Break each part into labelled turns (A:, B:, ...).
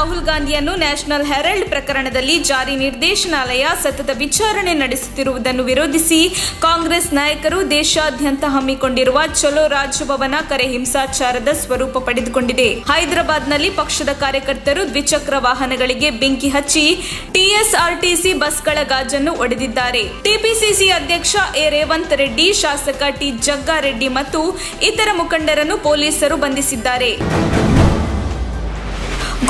A: Rahul ಗಾಂಧಿಯನ್ನು national Herald ಪ್ರಕರಣದಲ್ಲಿ ಜಾರಿ ನಿರ್ದೇಶನಾಲಯ ಸತತ ವಿಚಾರಣೆ ನಡೆಸುತ್ತಿರುವುದನ್ನು ವಿರೋಧಿಸಿ ಕಾಂಗ್ರೆಸ್ ನಾಯಕರು ದೇಶಾದ್ಯಂತ ಹಮ್ಮಿಕೊಂಡಿರುವ ಚಲೋ ರಾಜಭವನ ಕರೆ ಹಿಂಸಾಚಾರದ ಸ್ವರೂಪ ಪಡೆದುಕೊಂಡಿದೆ. ಹೈದರಾಬಾದ್ನಲ್ಲಿ ಪಕ್ಷದ ಕಾರ್ಯಕರ್ತರು ದ್ವಿಚಕ್ರ ವಾಹನಗಳಿಗೆ ಬೆಂಕಿ ಹಚ್ಚಿ ಟಿಎಸ್ಆರ್ಟಿಸಿ ಬಸ್ಗಳ ಗಾಜನ್ನು ಒಡೆದಿದ್ದಾರೆ. ಟಿಪಿಸಿಸಿ ಅಧ್ಯಕ್ಷ ಎ ರೇವಂತ್ ರೆಡ್ಡಿ, ಶಾಸಕ ಟಿ ಜಗ್ಗಾರೆಡ್ಡಿ ಮತ್ತು ಇತರ ಮುಖಂಡರನ್ನು ಪೊಲೀಸರು ಬಂಧಿಸಿದ್ದಾರೆ.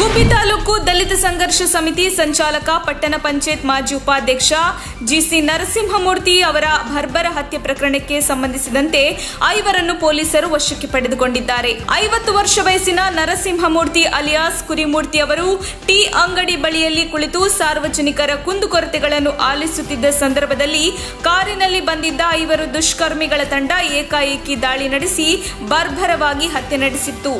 A: ಗುಬ್ಬಿ ತಾಲೂಕು ದಲಿತ ಸಂಘರ್ಷ ಸಮಿತಿ ಸಂಚಾಲಕ, ಪಟ್ಟಣ ಪಂಚಾಯತ್ ಮಾಜಿ ಉಪಾಧ್ಯಕ್ಷ ಜಿಸಿ ನರಸಿಂಹಮೂರ್ತಿ ಅವರ ಬರ್ಬರ ಹತ್ಯೆ ಪ್ರಕರಣಕ್ಕೆ ಸಂಬಂಧಿಸಿದಂತೆ 5 ಪೊಲೀಸರು ವಶಕ್ಕೆ ಪಡೆದುಕೊಂಡಿದ್ದಾರೆ. 50 ವರ್ಷ ವಯಸ್ಸಿನ ನರಸಿಂಹಮೂರ್ತಿ ಅಲಿಯಾಸ್ ಕುರಿಮೂರ್ತಿ ಅವರು ಟೀ ಅಂಗಡಿ ಬಳಿಯಲ್ಲಿ ಕುಳಿತು ಸಾರ್ವಜನಿಕರ ಕುಂದುಕೊರತೆಗಳನ್ನು ಆಲಿಸುತ್ತಿದ್ದ ಸಂದರ್ಭದಲ್ಲಿ ಕಾರಿನಲ್ಲಿ ಬಂದಿದ್ದ 5 ದುಷ್ಕರ್ಮಿಗಳ ತಂಡ ಏಕಾಏಕಿ ದಾಳಿ ನಡೆಸಿ ಬರ್ಬರವಾಗಿ ಹತ್ಯೆ ನಡೆಸಿತ್ತು.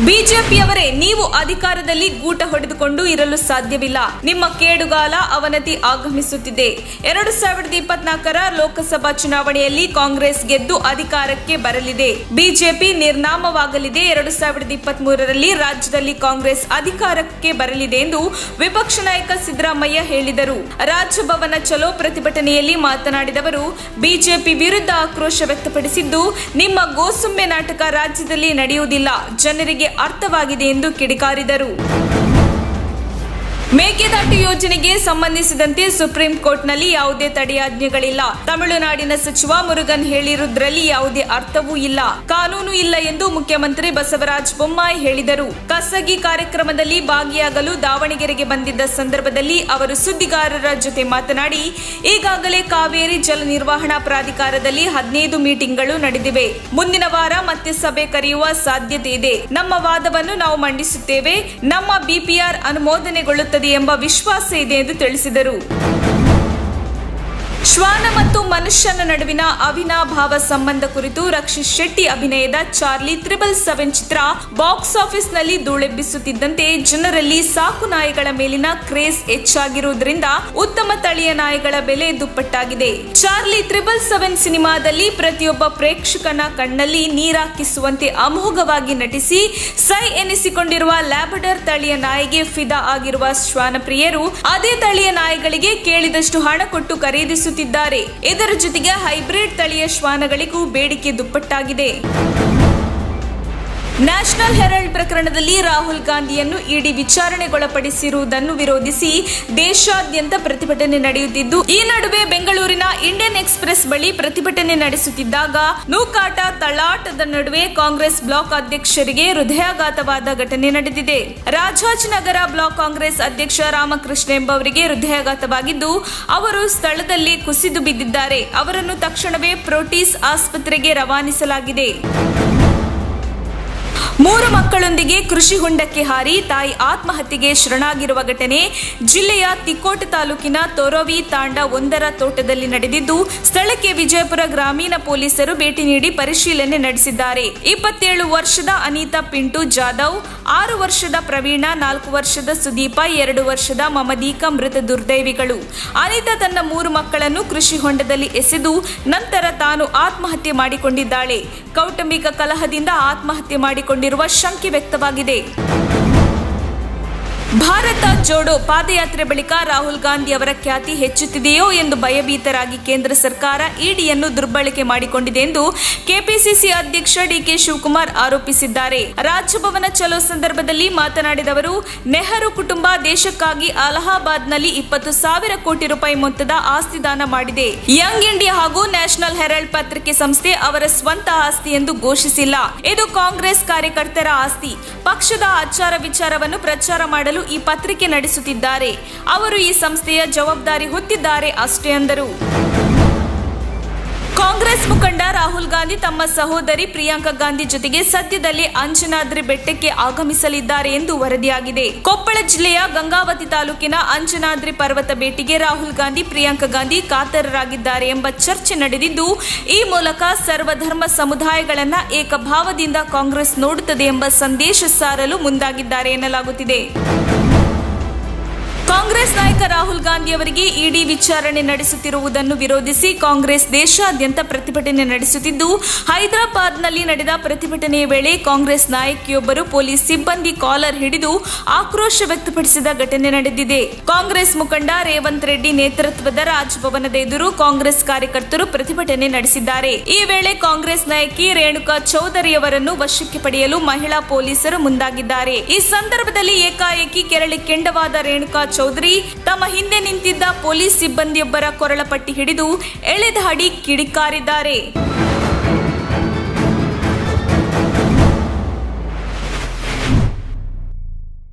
A: ಬಿಜೆಪಿಯವರೇ, ನೀವು ಅಧಿಕಾರದಲ್ಲಿ ಗೂಟ ಹೊಡೆದುಕೊಂಡು ಇರಲು ಸಾಧ್ಯವಿಲ್ಲ. ನಿಮ್ಮ ಕೇಡುಗಾಲ ಅವನತಿ ಆಗಮಿಸುತ್ತಿದೆ. 2024ರ ಲೋಕಸಭಾ ಚುನಾವಣೆಯಲ್ಲಿ ಕಾಂಗ್ರೆಸ್ ಗೆದ್ದು ಅಧಿಕಾರಕ್ಕೆ ಬರಲಿದೆ. ಬಿಜೆಪಿ ನಿರ್ನಾಮವಾಗಲಿದೆ. 2023ರಲ್ಲಿ ರಾಜ್ಯದಲ್ಲಿ ಕಾಂಗ್ರೆಸ್ ಅಧಿಕಾರಕ್ಕೆ ಬರಲಿದೆ ಎಂದು ವಿಪಕ್ಷ ನಾಯಕ ಸಿದ್ದರಾಮಯ್ಯ ಹೇಳಿದರು. ರಾಜಭವನ ಚಲೋ ಪ್ರತಿಭಟನೆಯಲ್ಲಿ ಮಾತನಾಡಿದವರು, ಬಿಜೆಪಿ ವಿರುದ್ಧ ಆಕ್ರೋಶ ವ್ಯಕ್ತಪಡಿಸಿದ್ದು, ನಿಮ್ಮ ಗೋಸುಮ್ಮೆ ನಾಟಕ ರಾಜ್ಯದಲ್ಲಿ ನಡೆಯುವುದಿಲ್ಲ, ಜನರಿಗೆ ಅರ್ಥವಾಗಿದೆ ಎಂದು ಕಿಡಿಕಾರಿದರು. ಮೇಕೆದಾಟು ಯೋಜನೆಗೆ ಸಂಬಂಧಿಸಿದಂತೆ ಸುಪ್ರೀಂ ಕೋರ್ಟ್ನಲ್ಲಿ ಯಾವುದೇ ತಡೆಯಾಜ್ಞೆಗಳಿಲ್ಲ. ತಮಿಳುನಾಡಿನ ಸಚಿವ ಮುರುಗನ್ ಹೇಳಿರುವುದರಲ್ಲಿ ಯಾವುದೇ ಅರ್ಥವೂ ಇಲ್ಲ, ಕಾನೂನು ಇಲ್ಲ ಎಂದು ಮುಖ್ಯಮಂತ್ರಿ ಬಸವರಾಜ ಬೊಮ್ಮಾಯಿ ಹೇಳಿದರು. ಖಾಸಗಿ ಕಾರ್ಯಕ್ರಮದಲ್ಲಿ ಭಾಗಿಯಾಗಲು ದಾವಣಗೆರೆಗೆ ಬಂದಿದ್ದ ಸಂದರ್ಭದಲ್ಲಿ ಅವರು ಸುದ್ದಿಗಾರರ ಜೊತೆ ಮಾತನಾಡಿ, ಈಗಾಗಲೇ ಕಾವೇರಿ ಜಲ ನಿರ್ವಹಣಾ ಪ್ರಾಧಿಕಾರದಲ್ಲಿ 15 ಮೀಟಿಂಗ್ಗಳು ನಡೆದಿವೆ. ಮುಂದಿನ ವಾರ ಮತ್ತೆ ಸಭೆ ಕರೆಯುವ ಸಾಧ್ಯತೆ ಇದೆ. ನಮ್ಮ ವಾದವನ್ನು ನಾವು ಮಂಡಿಸುತ್ತೇವೆ. ನಮ್ಮ ಬಿಪಿಆರ್ ಅನುಮೋದನೆಗೊಳ್ಳುತ್ತದೆ ಎಂಬ ವಿಶ್ವಾಸ ಇದೆ ಎಂದು ತಿಳಿಸಿದರು. ಶ್ವಾನ ಮತ್ತು ಮನುಷ್ಯನ ನಡುವಿನ ಅವಿನಾಭಾವ ಸಂಬಂಧ ಕುರಿತು ರಕ್ಷಿತ್ ಶೆಟ್ಟಿ ಅಭಿನಯದ ಚಾರ್ಲಿ 777 ಚಿತ್ರ ಬಾಕ್ಸ್ ಆಫೀಸ್ನಲ್ಲಿ ಧೂಳೆಬ್ಬಿಸುತ್ತಿದ್ದಂತೆ ಜನರಲ್ಲಿ ಸಾಕು ನಾಯಿಗಳ ಮೇಲಿನ ಕ್ರೇಜ್ ಹೆಚ್ಚಾಗಿರುವುದರಿಂದ ಉತ್ತಮ ತಳಿಯ ನಾಯಿಗಳ ಬೆಲೆ ದುಪ್ಪಟ್ಟಾಗಿದೆ. ಚಾರ್ಲಿ 777 ಸಿನಿಮಾದಲ್ಲಿ ಪ್ರತಿಯೊಬ್ಬ ಪ್ರೇಕ್ಷಕನ ಕಣ್ಣಲ್ಲಿ ನೀರಾಕಿಸುವಂತೆ ಅಮೋಘವಾಗಿ ನಟಿಸಿ ಸೈ ಎನಿಸಿಕೊಂಡಿರುವ ಲ್ಯಾಬ್ರಡಾರ್ ತಳಿಯ ನಾಯಿಗೆ ಫಿದಾ ಆಗಿರುವ ಶ್ವಾನಪ್ರಿಯರು ಅದೇ ತಳಿಯ ನಾಯಿಗಳಿಗೆ ಕೇಳಿದಷ್ಟು ಹಣ ಕೊಟ್ಟು ಖರೀದಿಸುತ್ತಿದ್ದಾರೆ. ಇದರ ಜೊತೆಗೆ ಹೈಬ್ರಿಡ್ ತಳಿಯ ಶ್ವಾನಗಳಿಗೂ ಬೇಡಿಕೆ ದುಪ್ಪಟ್ಟಾಗಿದೆ. ನ್ಯಾಷನಲ್ ಹೆರಾಲ್ಡ್ ಪ್ರಕರಣದಲ್ಲಿ ರಾಹುಲ್ ಗಾಂಧಿಯನ್ನು ಇಡಿ ವಿಚಾರಣೆಗೊಳಪಡಿಸಿರುವುದನ್ನು ವಿರೋಧಿಸಿ ದೇಶಾದ್ಯಂತ ಪ್ರತಿಭಟನೆ ನಡೆಯುತ್ತಿದ್ದು, ಈ ನಡುವೆ ಬೆಂಗಳೂರಿನ ಇಂಡಿಯನ್ ಎಕ್ಸ್‌ಪ್ರೆಸ್ ಬಳಿ ಪ್ರತಿಭಟನೆ ನಡೆಸುತ್ತಿದ್ದಾಗ ನೂಕಾಟ ತಳ್ಳಾಟದ ನಡುವೆ ಕಾಂಗ್ರೆಸ್ ಬ್ಲಾಕ್ ಅಧ್ಯಕ್ಷರಿಗೆ ಹೃದಯಾಘಾತವಾದ ಘಟನೆ ನಡೆದಿದೆ. ರಾಜಾಜಿನಗರ ಬ್ಲಾಕ್ ಕಾಂಗ್ರೆಸ್ ಅಧ್ಯಕ್ಷ ರಾಮಕೃಷ್ಣ ಎಂಬವರಿಗೆ ಹೃದಯಾಘಾತವಾಗಿದ್ದು, ಅವರು ಸ್ಥಳದಲ್ಲಿ ಕುಸಿದು ಬಿದ್ದಿದ್ದಾರೆ. ಅವರನ್ನು ತಕ್ಷಣವೇ ಪ್ರೋಟಿಸ್ ಆಸ್ಪತ್ರೆಗೆ ರವಾನಿಸಲಾಗಿದೆ. 3 ಮಕ್ಕಳೊಂದಿಗೆ ಕೃಷಿ ಹೊಂಡಕ್ಕೆ ಹಾರಿ ತಾಯಿ ಆತ್ಮಹತ್ಯೆಗೆ ಶರಣಾಗಿರುವ ಘಟನೆ ಜಿಲ್ಲೆಯ ತಿಕೋಟ ತಾಲೂಕಿನ ತೊರವಿ ತಾಂಡ 1ರ ತೋಟದಲ್ಲಿ ನಡೆದಿದ್ದು, ಸ್ಥಳಕ್ಕೆ ವಿಜಯಪುರ ಗ್ರಾಮೀಣ ಪೊಲೀಸರು ಭೇಟಿ ನೀಡಿ ಪರಿಶೀಲನೆ ನಡೆಸಿದ್ದಾರೆ. 27 ವರ್ಷದ ಅನಿತಾ ಪಿಂಟು ಜಾಧವ್, 6 ವರ್ಷದ ಪ್ರವೀಣ, 4 ವರ್ಷದ ಸುದೀಪ, 2 ವರ್ಷದ ಮಮದೀಕ ಮೃತ ದುರ್ದೈವಿಗಳು. ಅನಿತಾ ತನ್ನ 3 ಮಕ್ಕಳನ್ನು ಕೃಷಿ ಹೊಂಡದಲ್ಲಿ ಎಸೆದು ನಂತರ ತಾನು ಆತ್ಮಹತ್ಯೆ ಮಾಡಿಕೊಂಡಿದ್ದಾಳೆ. ಕೌಟುಂಬಿಕ ಕಲಹದಿಂದ ಆತ್ಮಹತ್ಯೆ ಮಾಡಿಕೊಂಡಿರುವ ಶಂಕೆ ವ್ಯಕ್ತವಾಗಿದೆ. ಭಾರತ ಜೋಡೋ ಪಾದಯಾತ್ರೆ ಬಳಿಕ ರಾಹುಲ್ ಗಾಂಧಿ ಅವರ ಖ್ಯಾತಿ ಹೆಚ್ಚುತ್ತಿದೆಯೋ ಎಂದು ಭಯಭೀತರಾಗಿ ಕೇಂದ್ರ ಸರ್ಕಾರ ಇಡಿಯನ್ನು ದುರ್ಬಳಕೆ ಮಾಡಿಕೊಂಡಿದೆ ಎಂದು ಕೆಪಿಸಿಸಿ ಅಧ್ಯಕ್ಷ ಡಿಕೆ ಶಿವಕುಮಾರ್ ಆರೋಪಿಸಿದ್ದಾರೆ. ರಾಜಭವನ ಚಲೋ ಸಂದರ್ಭದಲ್ಲಿ ಮಾತನಾಡಿದ ಅವರು, ನೆಹರು ಕುಟುಂಬ ದೇಶಕ್ಕಾಗಿ ಅಲಹಾಬಾದ್ನಲ್ಲಿ 20,000 ಕೋಟಿ ರೂಪಾಯಿ ಮೊತ್ತದ ಆಸ್ತಿ ದಾನ ಮಾಡಿದೆ. ಯಂಗ್ ಇಂಡಿಯಾ ಹಾಗೂ ನ್ಯಾಷನಲ್ ಹೆರಾಲ್ಡ್ ಪತ್ರಿಕೆ ಸಂಸ್ಥೆ ಅವರ ಸ್ವಂತ ಆಸ್ತಿ ಎಂದು ಘೋಷಿಸಿಲ್ಲ. ಇದು ಕಾಂಗ್ರೆಸ್ ಕಾರ್ಯಕರ್ತರ ಆಸ್ತಿ. ಪಕ್ಷದ ಆಚಾರ ವಿಚಾರವನ್ನು ಪ್ರಚಾರ ಮಾಡಲು ಈ ಪತ್ರಿಕೆ ನಡೆಸುತ್ತಿದ್ದಾರೆ. ಅವರು ಈ ಸಂಸ್ಥೆಯ ಜವಾಬ್ದಾರಿ ಹೊತ್ತಿದ್ದಾರೆ ಅಷ್ಟೇ ಎಂದರು. ಕಾಂಗ್ರೆಸ್ ಮುಖಂಡ ರಾಹುಲ್ ಗಾಂಧಿ ತಮ್ಮ ಸಹೋದರಿ ಪ್ರಿಯಾಂಕಾ ಗಾಂಧಿ ಜೊತೆಗೆ ಸದ್ಯದಲ್ಲೇ ಅಂಜನಾದ್ರಿ ಬೆಟ್ಟಕ್ಕೆ ಆಗಮಿಸಲಿದ್ದಾರೆ ಎಂದು ವರದಿಯಾಗಿದೆ. ಕೊಪ್ಪಳ ಜಿಲ್ಲೆಯ ಗಂಗಾವತಿ ತಾಲೂಕಿನ ಅಂಜನಾದ್ರಿ ಪರ್ವತ ಭೇಟಿಗೆ ರಾಹುಲ್ ಗಾಂಧಿ, ಪ್ರಿಯಾಂಕಾ ಗಾಂಧಿ ಕಾತರರಾಗಿದ್ದಾರೆ ಎಂಬ ಚರ್ಚೆ ನಡೆದಿದ್ದು, ಈ ಮೂಲಕ ಸರ್ವಧರ್ಮ ಸಮುದಾಯಗಳನ್ನ ಏಕಭಾವದಿಂದ ಕಾಂಗ್ರೆಸ್ ನೋಡುತ್ತದೆ ಎಂಬ ಸಂದೇಶ ಸಾರಲು ಮುಂದಾಗಿದ್ದಾರೆ ಎನ್ನಲಾಗುತ್ತಿದೆ. ಕಾಂಗ್ರೆಸ್ ನಾಯಕ ರಾಹುಲ್ ಗಾಂಧಿ ಅವರಿಗೆ ಇಡಿ ವಿಚಾರಣೆ ನಡೆಸುತ್ತಿರುವುದನ್ನು ವಿರೋಧಿಸಿ ಕಾಂಗ್ರೆಸ್ ದೇಶಾದ್ಯಂತ ಪ್ರತಿಭಟನೆ ನಡೆಸುತ್ತಿದ್ದು, ಹೈದರಾಬಾದ್ನಲ್ಲಿ ನಡೆದ ಪ್ರತಿಭಟನೆಯ ವೇಳೆ ಕಾಂಗ್ರೆಸ್ ನಾಯಕಿಯೊಬ್ಬರು ಪೊಲೀಸ್ ಸಿಬ್ಬಂದಿ ಕಾಲರ್ ಹಿಡಿದು ಆಕ್ರೋಶ ವ್ಯಕ್ತಪಡಿಸಿದ ಘಟನೆ ನಡೆದಿದೆ. ಕಾಂಗ್ರೆಸ್ ಮುಖಂಡ ರೇವಂತ್ ರೆಡ್ಡಿ ನೇತೃತ್ವದ ರಾಜಭವನದ ಎದುರು ಕಾಂಗ್ರೆಸ್ ಕಾರ್ಯಕರ್ತರು ಪ್ರತಿಭಟನೆ ನಡೆಸಿದ್ದಾರೆ. ಈ ವೇಳೆ ಕಾಂಗ್ರೆಸ್ ನಾಯಕಿ ರೇಣುಕಾ ಚೌಧರಿ ಅವರನ್ನು ವಶಕ್ಕೆ ಪಡೆಯಲು ಮಹಿಳಾ ಪೊಲೀಸರು ಮುಂದಾಗಿದ್ದಾರೆ. ಈ ಸಂದರ್ಭದಲ್ಲಿ ಏಕಾಏಕಿ ಕೆರಳಿ ಕೆಂಡವಾದ ರೇಣುಕಾ ಚೌಧರಿ ತಮ್ಮ ಹಿಂದೆ ನಿಂತಿದ್ದ ಪೊಲೀಸ್ ಸಿಬ್ಬಂದಿಯೊಬ್ಬರ ಕೊರಳ ಪಟ್ಟಿ ಹಿಡಿದು ಎಳೆದಾಡಿ ಕಿಡಿಕಾರಿದ್ದಾರೆ.